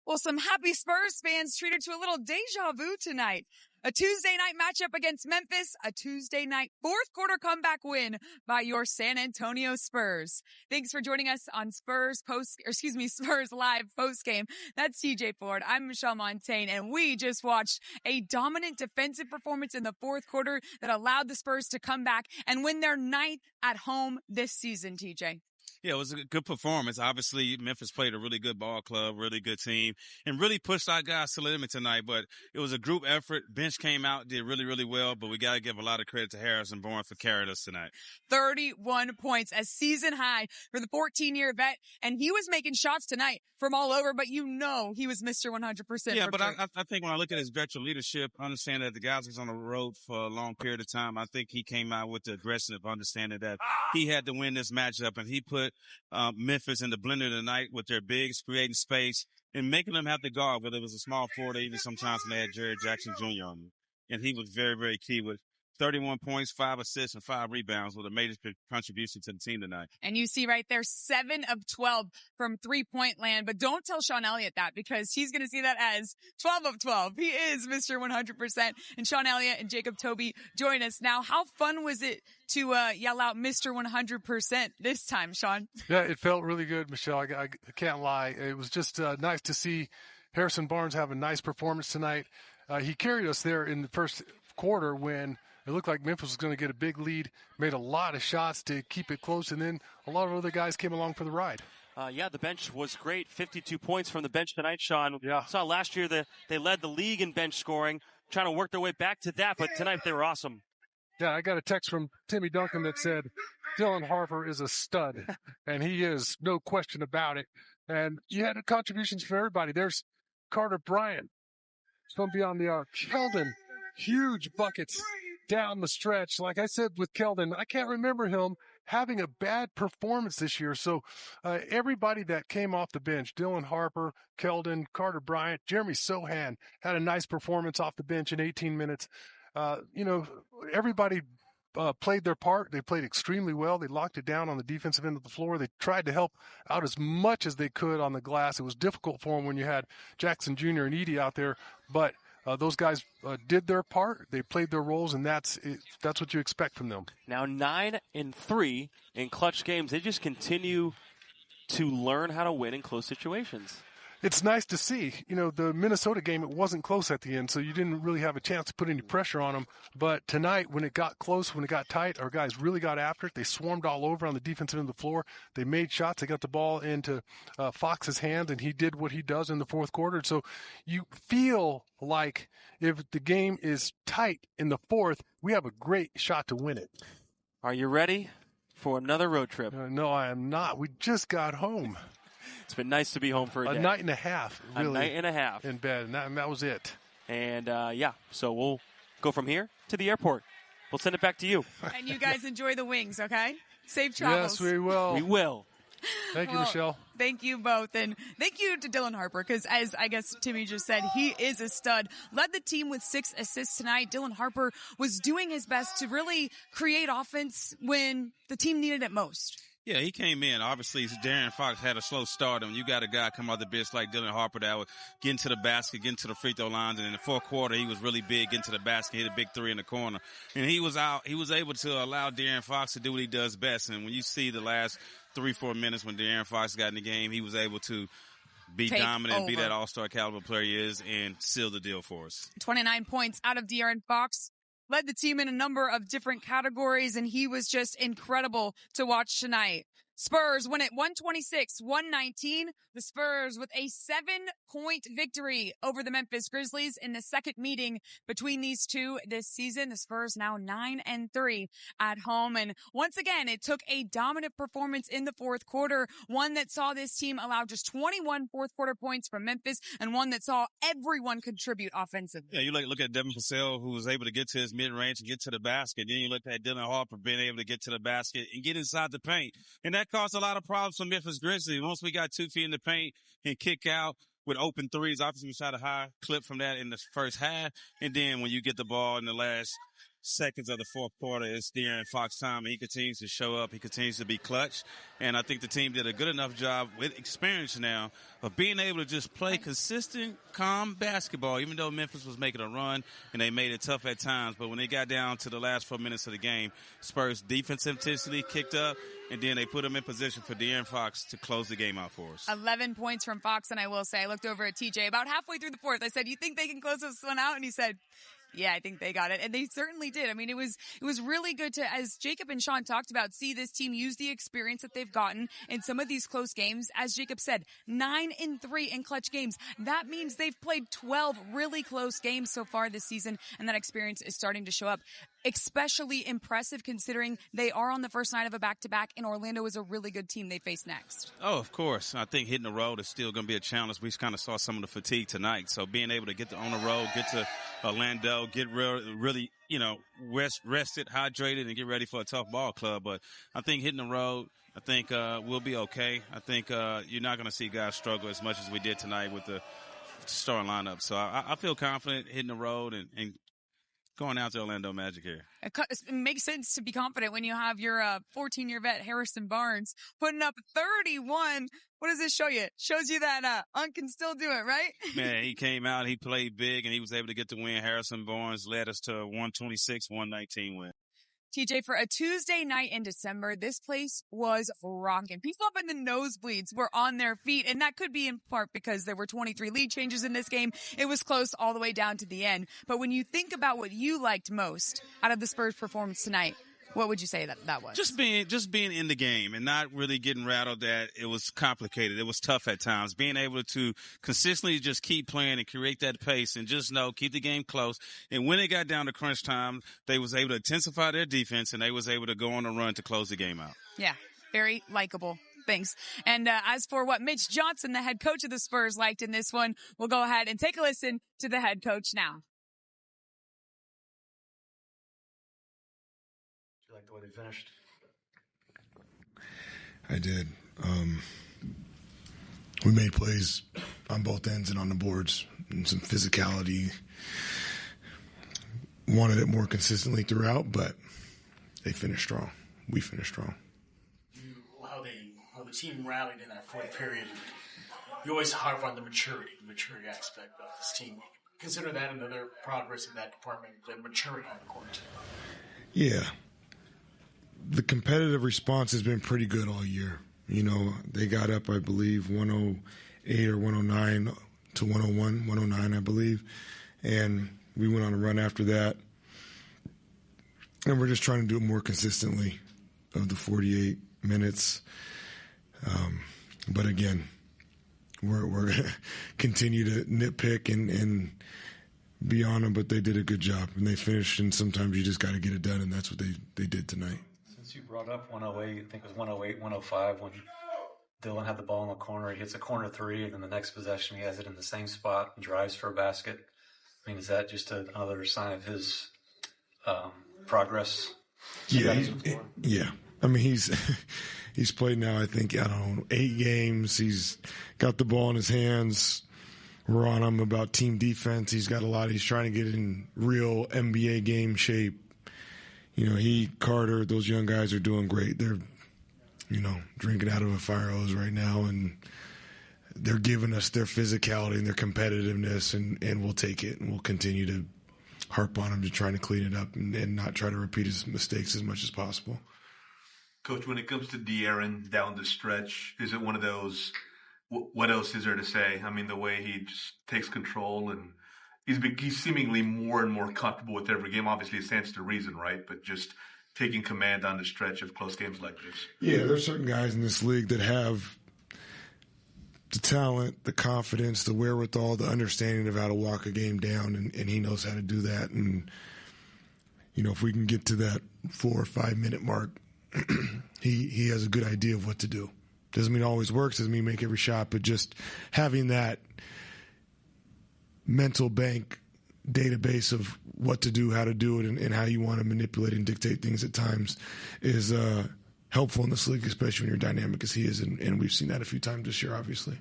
Well, some happy Spurs fans treated to a little deja vu tonight. A Tuesday night matchup against Memphis, a Tuesday night fourth quarter comeback win by your San Antonio Spurs. Thanks for joining us on Spurs Live Postgame. That's TJ Ford. I'm Michelle Montaigne, and we just watched a dominant defensive performance in the fourth quarter that allowed the Spurs to come back and win their ninth at home this season, TJ. Yeah, it was a good performance. Obviously, Memphis played a really good ball club, really good team, and really pushed our guys to the limit tonight. But it was a group effort. Bench came out, did really, really well, but we got to give a lot of credit to Harrison Barnes for carrying us tonight. 31 points, a season high for the 14-year vet, and he was making shots tonight from all over, but you know he was Mr. 100%. Yeah, but I think when I look at his veteran leadership, understand that the guys was on the road for a long period of time. I think he came out with the aggressive understanding that he had to win this matchup, and he put Memphis in the blender tonight with their bigs, creating space and making them have to guard, whether it was a small forward or even sometimes when they had Jared Jackson Jr. on them. And he was very, very key with 31 points, 5 assists, and 5 rebounds with a major contribution to the team tonight. And you see right there, 7 of 12 from three-point land. But don't tell Sean Elliott that, because he's going to see that as 12 of 12. He is Mr. 100%. And Sean Elliott and Jacob Toby join us now. How fun was it to yell out Mr. 100% this time, Sean? Yeah, it felt really good, Michelle. I can't lie. It was just nice to see Harrison Barnes have a nice performance tonight. He carried us there in the first quarter when it looked like Memphis was going to get a big lead, made a lot of shots to keep it close, and then a lot of other guys came along for the ride. Yeah, the bench was great. 52 points from the bench tonight, Sean. Yeah. Saw last year that they led the league in bench scoring, trying to work their way back to that, but tonight they were awesome. Yeah, I got a text from Timmy Duncan that said, Dylan Harper is a stud, and he is, no question about it. And you had contributions from everybody. There's Carter Bryant. It's going to be on the arc. Keldon, huge buckets down the stretch. Like I said with Keldon, I can't remember him having a bad performance this year. So everybody that came off the bench, Dylan Harper, Keldon, Carter Bryant, Jeremy Sohan had a nice performance off the bench in 18 minutes. Everybody played their part. They played extremely well. They locked it down on the defensive end of the floor. They tried to help out as much as they could on the glass. It was difficult for them when you had Jackson Jr. and Edey out there, but those guys did their part. They played their roles, and that's what you expect from them. Now 9-3 in clutch games. They just continue to learn how to win in close situations. It's nice to see. The Minnesota game, it wasn't close at the end, so you didn't really have a chance to put any pressure on them. But tonight, when it got close, when it got tight, our guys really got after it. They swarmed all over on the defensive end of the floor. They made shots. They got the ball into Fox's hands, and he did what he does in the fourth quarter. So you feel like if the game is tight in the fourth, we have a great shot to win it. Are you ready for another road trip? No, I am not. We just got home. It's been nice to be home for a day. A night and a half, really. A night and a half. In bed, and that was it. And, so we'll go from here to the airport. We'll send it back to you. And you guys enjoy the wings, okay? Safe travels. Yes, we will. We will. Thank you, Michelle. Thank you both. And thank you to Dylan Harper, because as I guess Timmy just said, he is a stud. Led the team with 6 assists tonight. Dylan Harper was doing his best to really create offense when the team needed it most. Yeah, he came in. Obviously, De'Aaron Fox had a slow start, and you got a guy come out the bench like Dylan Harper that would get into the basket, get into the free throw lines, and in the fourth quarter, he was really big, get into the basket, hit a big 3 in the corner. And he was able to allow De'Aaron Fox to do what he does best. And when you see the last 3-4 minutes when De'Aaron Fox got in the game, he was able to be dominant, be that all-star caliber player he is, and seal the deal for us. 29 points out of De'Aaron Fox. Led the team in a number of different categories, and he was just incredible to watch tonight. Spurs win at 126-119. The Spurs with a 7-point victory over the Memphis Grizzlies in the second meeting between these two this season. The Spurs now 9-3 at home. And once again, it took a dominant performance in the fourth quarter, one that saw this team allow just 21 fourth quarter points from Memphis, and one that saw everyone contribute offensively. Yeah, you look at Devin Vassell, who was able to get to his mid-range and get to the basket. Then you look at Dylan Harper being able to get to the basket and get inside the paint. And that caused a lot of problems for Memphis Grizzlies. Once we got 2 feet in the paint and kick out with open threes, obviously we shot a high clip from that in the first half. And then when you get the ball in the last seconds of the fourth quarter, it's De'Aaron Fox time, and he continues to show up. He continues to be clutch, and I think the team did a good enough job with experience now of being able to just play consistent, calm basketball, even though Memphis was making a run, and they made it tough at times. But when they got down to the last 4 minutes of the game, Spurs' defensive intensity kicked up, and then they put him in position for De'Aaron Fox to close the game out for us. 11 points from Fox, and I will say, I looked over at TJ about halfway through the fourth. I said, you think they can close this one out? And he said, yeah, I think they got it. And they certainly did. I mean, it was really good to, as Jacob and Sean talked about, see this team use the experience that they've gotten in some of these close games. As Jacob said, 9-3 in clutch games. That means they've played 12 really close games so far this season, and that experience is starting to show up. Especially impressive considering they are on the first night of a back-to-back, and Orlando is a really good team they face next. Oh, of course. I think hitting the road is still going to be a challenge. We kind of saw some of the fatigue tonight. So being able to get on the road, get to Orlando, get really, rested, hydrated, and get ready for a tough ball club. But I think hitting the road, I think we'll be okay. I think you're not going to see guys struggle as much as we did tonight with the starting lineup. So I feel confident hitting the road and going out to Orlando Magic here. It makes sense to be confident when you have your 14-year vet, Harrison Barnes, putting up 31. What does this show you? It shows you that Unc can still do it, right? Man, he came out, he played big, and he was able to get the win. Harrison Barnes led us to a 126-119 win. TJ, for a Tuesday night in December, this place was rocking. People up in the nosebleeds were on their feet, and that could be in part because there were 23 lead changes in this game. It was close all the way down to the end. But when you think about what you liked most out of the Spurs' performance tonight, what would you say that was? Just being in the game and not really getting rattled that it was complicated. It was tough at times. Being able to consistently just keep playing and create that pace and just keep the game close. And when it got down to crunch time, they was able to intensify their defense and they was able to go on a run to close the game out. Yeah, very likable. Thanks. And as for what Mitch Johnson, the head coach of the Spurs, liked in this one, we'll go ahead and take a listen to the head coach now. Like the way they finished? I did. We made plays on both ends and on the boards and some physicality. Wanted it more consistently throughout, but they finished strong. We finished strong. How the team rallied in that fourth period. You always harp on the maturity aspect of this team. Consider that another progress in that department, the maturity on the court. Yeah. The competitive response has been pretty good all year. They got up, I believe, 108 or 109 to 101, 109, I believe. And we went on a run after that. And we're just trying to do it more consistently of the 48 minutes. But again, we're going to continue to nitpick and be on them, but they did a good job. And they finished, and sometimes you just got to get it done, and that's what they did tonight. You brought up 108, I think it was 108, 105 when Dylan had the ball in the corner. He hits a corner three, and then the next possession he has it in the same spot and drives for a basket. I mean, is that just another sign of his progress? Yeah. I mean, he's played now, I think, 8 games. He's got the ball in his hands. We're on him about team defense. He's got a lot. He's trying to get in real NBA game shape. Carter, those young guys are doing great. They're, drinking out of a fire hose right now, and they're giving us their physicality and their competitiveness, and we'll take it, and we'll continue to harp on them to try to clean it up and not try to repeat his mistakes as much as possible. Coach, when it comes to De'Aaron down the stretch, is it one of those, what else is there to say? I mean, the way he just takes control and he's seemingly more and more comfortable with every game. Obviously, it stands to reason, right? But just taking command on the stretch of close games like this. Yeah, there's certain guys in this league that have the talent, the confidence, the wherewithal, the understanding of how to walk a game down, and he knows how to do that. And, if we can get to that 4 or 5 minute mark, he has a good idea of what to do. Doesn't mean it always works, doesn't mean make every shot, but just having that mental bank database of what to do, how to do it, and how you want to manipulate and dictate things at times is helpful in this league, especially when you're dynamic as he is, and we've seen that a few times this year, obviously.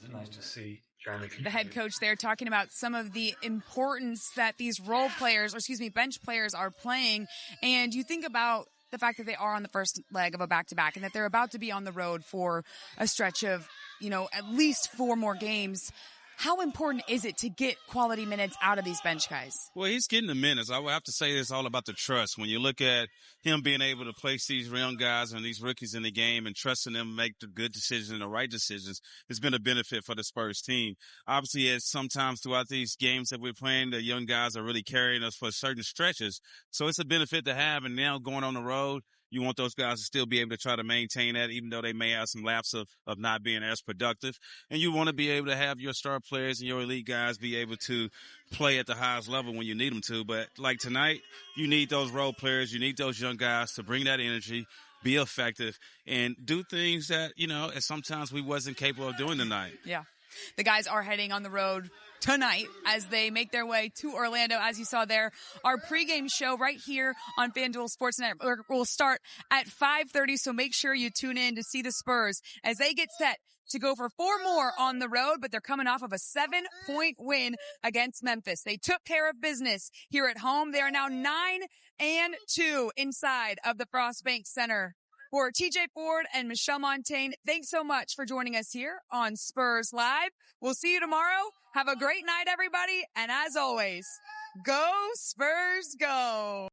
It's nice to see scrimmage. The head coach there talking about some of the importance that these bench players are playing. And you think about the fact that they are on the first leg of a back-to-back and that they're about to be on the road for a stretch of, at least 4 more games. How important is it to get quality minutes out of these bench guys? Well, he's getting the minutes. I would have to say it's all about the trust. When you look at him being able to place these young guys and these rookies in the game and trusting them to make the good decisions and the right decisions, it's been a benefit for the Spurs team. Obviously, as sometimes throughout these games that we're playing, the young guys are really carrying us for certain stretches. So it's a benefit to have. And now going on the road, you want those guys to still be able to try to maintain that, even though they may have some lapse of not being as productive. And you want to be able to have your star players and your elite guys be able to play at the highest level when you need them to. But like tonight, you need those role players. You need those young guys to bring that energy, be effective, and do things that, sometimes we wasn't capable of doing tonight. Yeah. The guys are heading on the road tonight as they make their way to Orlando. As you saw there, our pregame show right here on FanDuel Sports Network will start at 5:30. So make sure you tune in to see the Spurs as they get set to go for 4 more on the road, but they're coming off of a 7-point win against Memphis. They took care of business here at home. They are now 9-2 inside of the Frost Bank Center. For TJ Ford and Michelle Montaigne, thanks so much for joining us here on Spurs Live. We'll see you tomorrow. Have a great night, everybody. And as always, go Spurs, go.